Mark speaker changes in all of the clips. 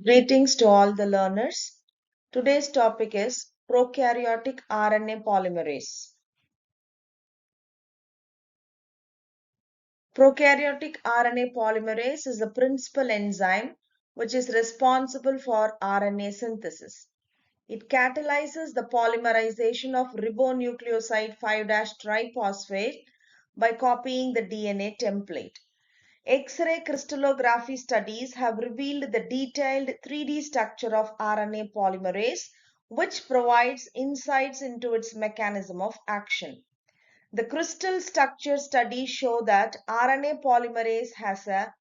Speaker 1: Greetings to all the learners. Today's topic is prokaryotic RNA polymerase. Prokaryotic RNA polymerase is the principal enzyme which is responsible for RNA synthesis. It catalyzes the polymerization of ribonucleoside 5' triphosphate by copying the DNA template. X-ray crystallography studies have revealed the detailed 3D structure of RNA polymerase, which provides insights into its mechanism of action. The crystal structure studies show that RNA polymerase has a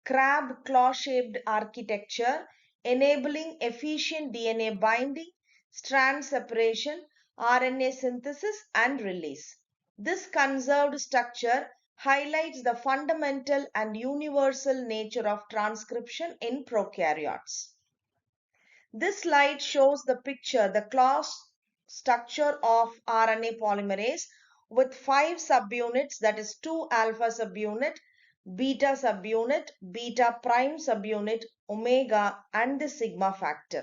Speaker 1: crab claw-shaped architecture, enabling efficient DNA binding, strand separation, RNA synthesis, and release. This conserved structure highlights the fundamental and universal nature of transcription in prokaryotes. This slide shows the class structure of RNA polymerase with 5 subunits, that is 2 alpha subunit, beta subunit, beta prime subunit, omega, and the sigma factor.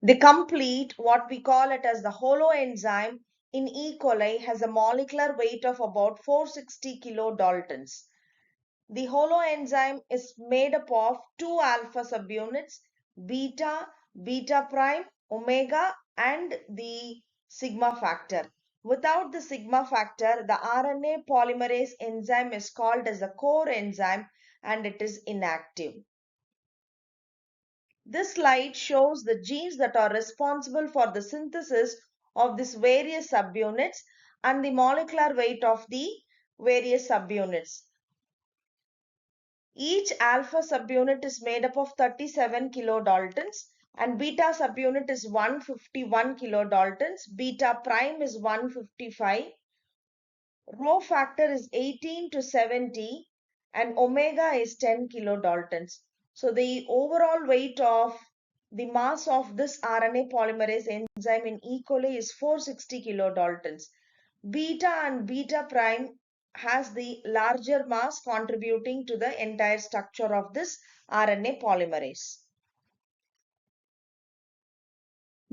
Speaker 1: The complete, what we call it as the holoenzyme in E. coli, has a molecular weight of about 460 kilodaltons. The holoenzyme is made up of 2 alpha subunits, beta, beta prime, omega, and the sigma factor. Without the sigma factor, the RNA polymerase enzyme is called as a core enzyme and it is inactive. This slide shows the genes that are responsible for the synthesis of these various subunits and the molecular weight of the various subunits. Each alpha subunit is made up of 37 kilodaltons and beta subunit is 151 kilodaltons, beta prime is 155, rho factor is 18 to 70 and omega is 10 kilodaltons. So the overall weight of the mass of this RNA polymerase enzyme in E. coli is 460 kilodaltons. Beta and beta prime has the larger mass contributing to the entire structure of this RNA polymerase.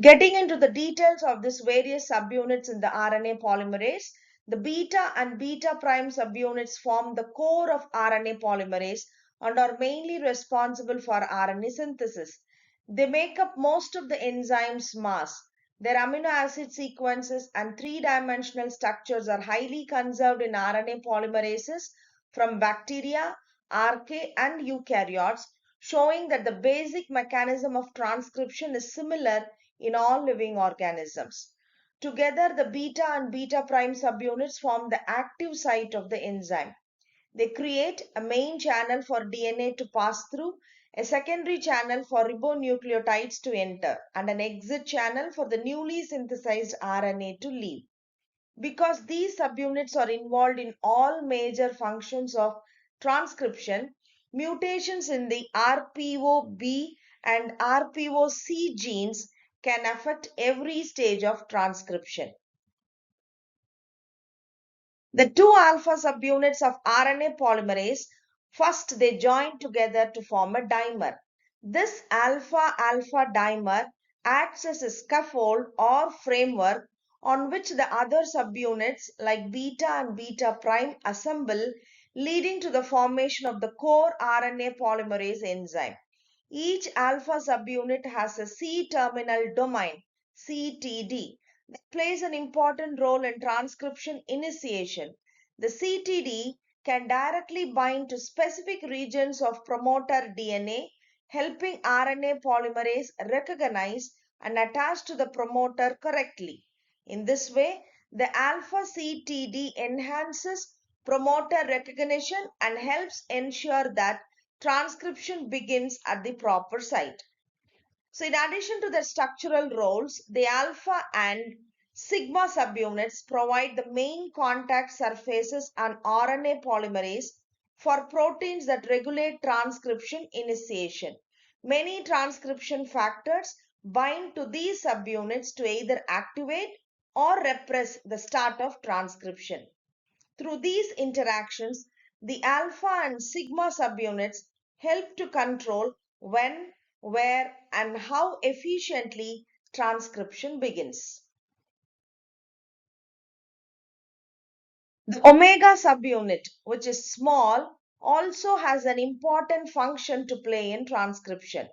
Speaker 1: Getting into the details of these various subunits in the RNA polymerase, the beta and beta prime subunits form the core of RNA polymerase and are mainly responsible for RNA synthesis. They make up most of the enzyme's mass. Their amino acid sequences and three-dimensional structures are highly conserved in RNA polymerases from bacteria, archaea, and eukaryotes, showing that the basic mechanism of transcription is similar in all living organisms. Together, the beta and beta prime subunits form the active site of the enzyme. They create a main channel for DNA to pass through, a secondary channel for ribonucleotides to enter, and an exit channel for the newly synthesized RNA to leave. Because these subunits are involved in all major functions of transcription, mutations in the RPOB and RPOC genes can affect every stage of transcription. The 2 alpha subunits of RNA polymerase, first they join together to form a dimer. This alpha-alpha dimer acts as a scaffold or framework on which the other subunits like beta and beta prime assemble, leading to the formation of the core RNA polymerase enzyme. Each alpha subunit has a C-terminal domain, CTD, that plays an important role in transcription initiation. The CTD can directly bind to specific regions of promoter DNA, helping RNA polymerase recognize and attach to the promoter correctly. In this way, the alpha CTD enhances promoter recognition and helps ensure that transcription begins at the proper site. So in addition to their structural roles, the alpha and sigma subunits provide the main contact surfaces on RNA polymerase for proteins that regulate transcription initiation. Many transcription factors bind to these subunits to either activate or repress the start of transcription. Through these interactions, The alpha and sigma subunits help to control when, where, and how efficiently transcription begins. The omega subunit, which is small, also has an important function to play in transcription.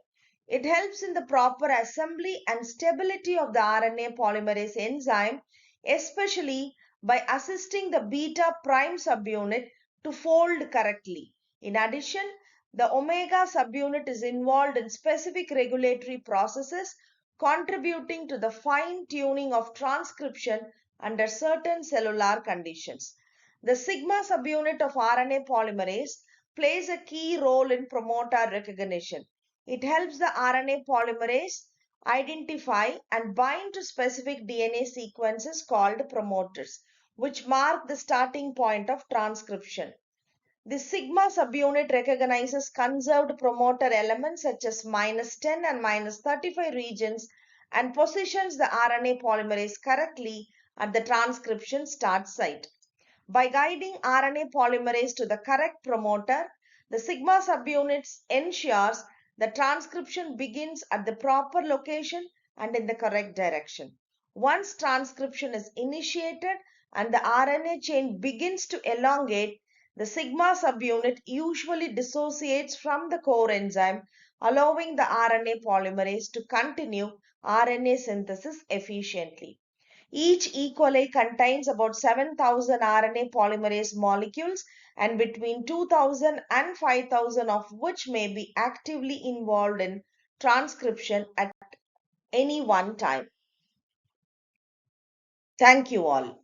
Speaker 1: It helps in the proper assembly and stability of the RNA polymerase enzyme, especially by assisting the beta prime subunit to fold correctly. In addition, the omega subunit is involved in specific regulatory processes, contributing to the fine tuning of transcription under certain cellular conditions. The sigma subunit of RNA polymerase plays a key role in promoter recognition. It helps the RNA polymerase identify and bind to specific DNA sequences called promoters, which mark the starting point of transcription. The sigma subunit recognizes conserved promoter elements such as -10 and -35 regions and positions the RNA polymerase correctly at the transcription start site. By guiding RNA polymerase to the correct promoter, the sigma subunit ensures the transcription begins at the proper location and in the correct direction. Once transcription is initiated and the RNA chain begins to elongate, the sigma subunit usually dissociates from the core enzyme, allowing the RNA polymerase to continue RNA synthesis efficiently. Each E. coli contains about 7,000 RNA polymerase molecules and between 2,000 and 5,000 of which may be actively involved in transcription at any one time. Thank you all.